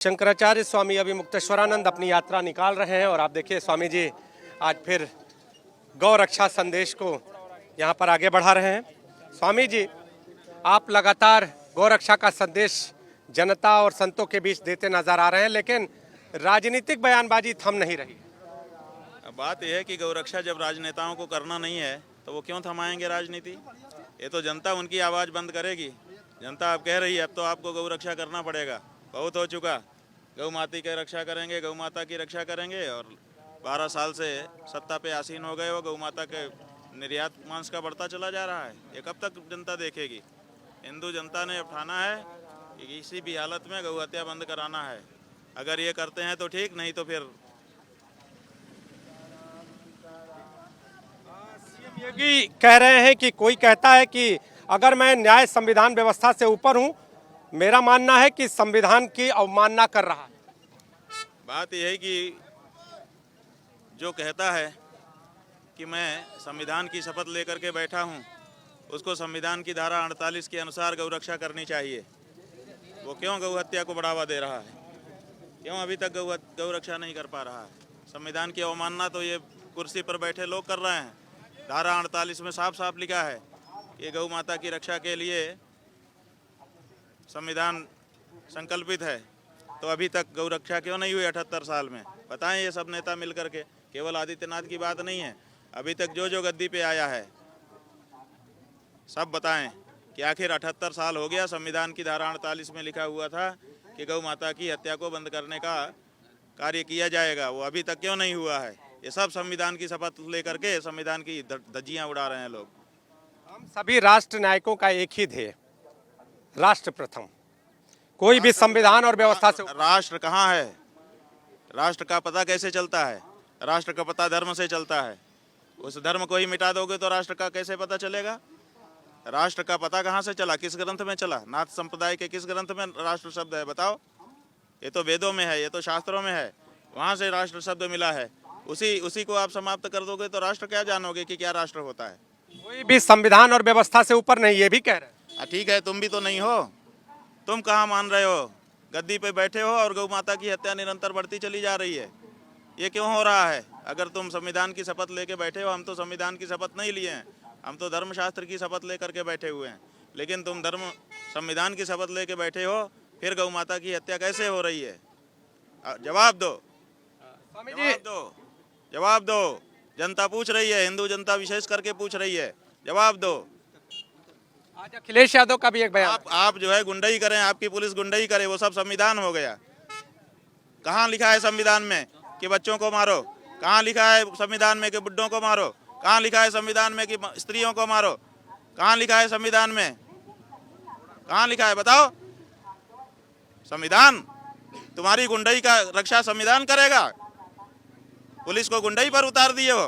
शंकराचार्य स्वामी अभी मुक्तेश्वरानंद अपनी यात्रा निकाल रहे हैं और आप देखिए स्वामी जी आज फिर गौ रक्षा संदेश को यहाँ पर आगे बढ़ा रहे हैं। स्वामी जी, आप लगातार गौ रक्षा का संदेश जनता और संतों के बीच देते नजर आ रहे हैं, लेकिन राजनीतिक बयानबाजी थम नहीं रही। बात यह है कि गौ रक्षा जब राजनेताओं को करना नहीं है तो वो क्यों थमाएंगे राजनीति। ये तो जनता उनकी आवाज़ बंद करेगी। जनता अब कह रही है अब तो आपको गौ रक्षा करना पड़ेगा, बहुत हो चुका। गौ माता की रक्षा करेंगे, गौ माता की रक्षा करेंगे। और 12 साल से सत्ता पे आसीन हो गए हो, गौ माता के निर्यात मांस का बढ़ता चला जा रहा है। ये कब तक जनता देखेगी। हिंदू जनता ने उठाना है कि किसी भी हालत में गौ हत्या बंद कराना है। अगर ये करते हैं तो ठीक, नहीं तो फिर सीएम योगी कह रहे हैं कि कोई कहता है कि अगर मैं न्याय संविधान व्यवस्था से ऊपर हूं, मेरा मानना है कि संविधान की अवमानना कर रहा है। बात यह है कि जो कहता है कि मैं संविधान की शपथ लेकर के बैठा हूं, उसको संविधान की धारा 48 के अनुसार गौ रक्षा करनी चाहिए। वो क्यों गौ हत्या को बढ़ावा दे रहा है, क्यों अभी तक गौ रक्षा नहीं कर पा रहा है। संविधान की अवमानना तो ये कुर्सी पर बैठे लोग कर रहे हैं। धारा 48 में साफ साफ लिखा है कि गौ माता की रक्षा के लिए संविधान संकल्पित है। तो अभी तक गौ रक्षा क्यों नहीं हुई 78 साल में? बताएं ये सब नेता मिल करके। केवल आदित्यनाथ की बात नहीं है, अभी तक जो गद्दी पे आया है सब बताएं कि आखिर 78 साल हो गया। संविधान की धारा 48 में लिखा हुआ था कि गौ माता की हत्या को बंद करने का कार्य किया जाएगा, वो अभी तक क्यों नहीं हुआ है? ये सब संविधान की शपथ लेकर के संविधान की धज्जियां उड़ा रहे हैं लोग। हम सभी राष्ट्र नायकों का एक ही ध्येय, राष्ट्र प्रथम। कोई भी संविधान और व्यवस्था से राष्ट्र कहाँ है? राष्ट्र का पता कैसे चलता है? राष्ट्र का पता धर्म से चलता है। उस धर्म को ही मिटा दोगे तो राष्ट्र का कैसे पता चलेगा? राष्ट्र का पता कहाँ से चला? किस ग्रंथ में चला? नाथ संप्रदाय के किस ग्रंथ में राष्ट्र शब्द है? बताओ। ये तो वेदों में है, ये तो शास्त्रों में है, वहाँ से राष्ट्र शब्द मिला है। उसी को आप समाप्त कर दोगे तो राष्ट्र क्या जानोगे कि क्या राष्ट्र होता है? कोई भी संविधान और व्यवस्था से ऊपर नहीं, ये भी कह रहे हैं। ठीक है, तुम भी तो नहीं हो। तुम कहाँ मान रहे हो? गद्दी पे बैठे हो और गौ माता की हत्या निरंतर बढ़ती चली जा रही है। ये क्यों हो रहा है? अगर तुम संविधान की शपथ लेके बैठे हो, हम तो संविधान की शपथ नहीं लिए हैं, हम तो धर्मशास्त्र की शपथ लेकर के बैठे हुए हैं। लेकिन तुम संविधान की शपथ लेके बैठे हो, फिर गौ माता की हत्या कैसे हो रही है? जवाब दो, स्वामी जी। जवाब दो। जनता पूछ रही है, हिंदू जनता विशेष करके पूछ रही है, जवाब दो। आज अखिलेश यादव का भी एक बयान। आप जो है गुंडाई करें, आपकी पुलिस गुंडाई करे, वो सब संविधान हो गया। कहाँ लिखा है संविधान में कि बच्चों को मारो? कहाँ लिखा है संविधान में कि बुड्ढों को मारो? कहाँ लिखा है संविधान में कि स्त्रियों को मारो? कहाँ लिखा है संविधान में? कहाँ लिखा है बताओ? संविधान तुम्हारी गुंडाई का रक्षा संविधान करेगा? पुलिस को गुंडाई पर उतार दिए हो,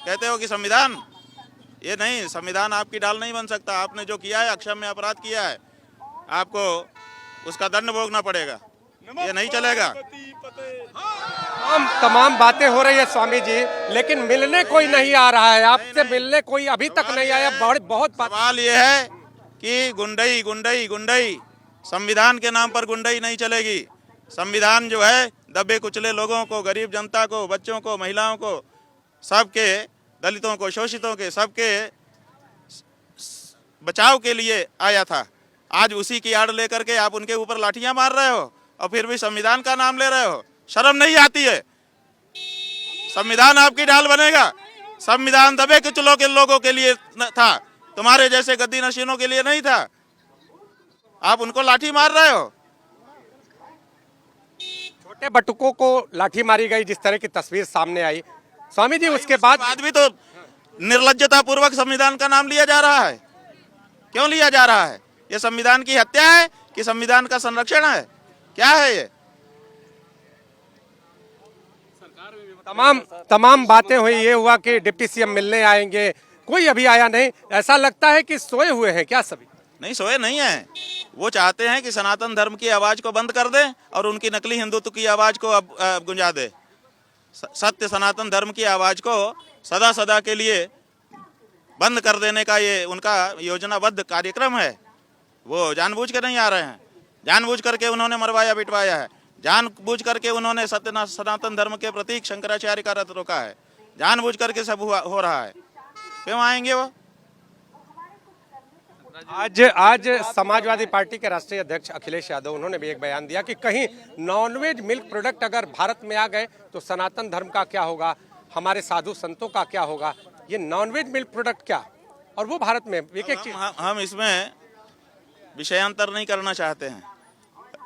कहते हो कि संविधान। ये नहीं, संविधान आपकी ढाल नहीं बन सकता। आपने जो किया है, अक्षम्य अपराध किया है, आपको उसका दंड भोगना पड़ेगा। ये नहीं चलेगा। तमाम बातें हो रही है स्वामी जी, लेकिन मिलने कोई नहीं आ रहा है। आपसे मिलने कोई अभी तक नहीं आया। बहुत सवाल ये है कि गुंडाई संविधान के नाम पर गुंडाई नहीं चलेगी। संविधान जो है दबे कुचले लोगों को, गरीब जनता को, बच्चों को, महिलाओं को, सबके, दलितों को, शोषितों के, सबके बचाव के लिए आया था। आज उसी की आड़ लेकर के आप उनके ऊपर लाठियां मार रहे हो और फिर भी संविधान का नाम ले रहे हो। शर्म नहीं आती है? संविधान आपकी ढाल बनेगा? संविधान दबे कुचलों के लोगों के लिए था, तुम्हारे जैसे गद्दी नशीनों के लिए नहीं था। आप उनको लाठी मार रहे हो। छोटे बटुकों को लाठी मारी गई, जिस तरह की तस्वीर सामने आई स्वामी जी, उसके बाद भी तो निर्लज्जता पूर्वक संविधान का नाम लिया जा रहा है। क्यों लिया जा रहा है? ये संविधान की हत्या है कि संविधान का संरक्षण है? क्या है ये? तमाम बातें हुई। ये हुआ कि डिप्टी सीएम मिलने आएंगे, कोई अभी आया नहीं। ऐसा लगता है कि सोए हुए हैं क्या सभी? नहीं, सोए नहीं है। वो चाहते हैं कि सनातन धर्म की आवाज को बंद कर दें और उनकी नकली हिंदुत्व की आवाज को अब गुंजा दे। सत्य सनातन धर्म की आवाज को सदा सदा के लिए बंद कर देने का ये उनका योजनाबद्ध कार्यक्रम है। वो जानबूझ के नहीं आ रहे हैं, जानबूझ करके उन्होंने मरवाया पिटवाया है। जानबूझ करके उन्होंने सनातन धर्म के प्रतीक शंकराचार्य का रथ रोका है, जानबूझ करके सब हो रहा है। क्यों आएंगे वो? आज समाजवादी पार्टी के राष्ट्रीय अध्यक्ष अखिलेश यादव उन्होंने भी एक बयान दिया कि कहीं नॉनवेज मिल्क प्रोडक्ट अगर भारत में आ गए तो सनातन धर्म का क्या होगा, हमारे साधु संतों का क्या होगा। ये नॉनवेज मिल्क प्रोडक्ट क्या, और वो भारत में एक एक चीज। हम इसमें विषयांतर नहीं करना चाहते हैं।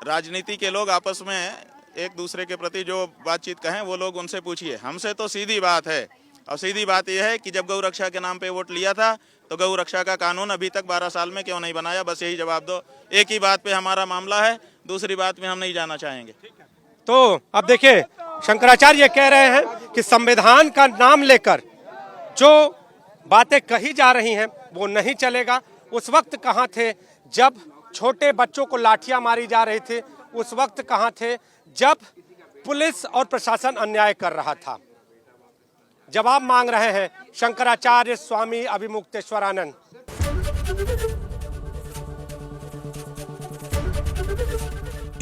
राजनीति के लोग आपस में एक दूसरे के प्रति जो बातचीत कहें वो लोग उनसे पूछिए, हमसे तो सीधी बात है। और सीधी बात यह है कि जब गौ रक्षा के नाम पे वोट लिया था तो गौ रक्षा का कानून अभी तक 12 साल में क्यों नहीं बनाया, बस यही जवाब दो। एक ही बात पे हमारा मामला है, दूसरी बात में हम नहीं जाना चाहेंगे। तो अब देखिए शंकराचार्य कह रहे हैं कि संविधान का नाम लेकर जो बातें कही जा रही हैं वो नहीं चलेगा। उस वक्त कहाँ थे जब छोटे बच्चों को लाठियां मारी जा रही थी, उस वक्त कहाँ थे जब पुलिस और प्रशासन अन्याय कर रहा था। जवाब मांग रहे हैं शंकराचार्य स्वामी अभिमुक्तेश्वरानंद।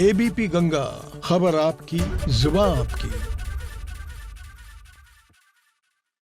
एबीपी गंगा, खबर आपकी, जुबान आपकी।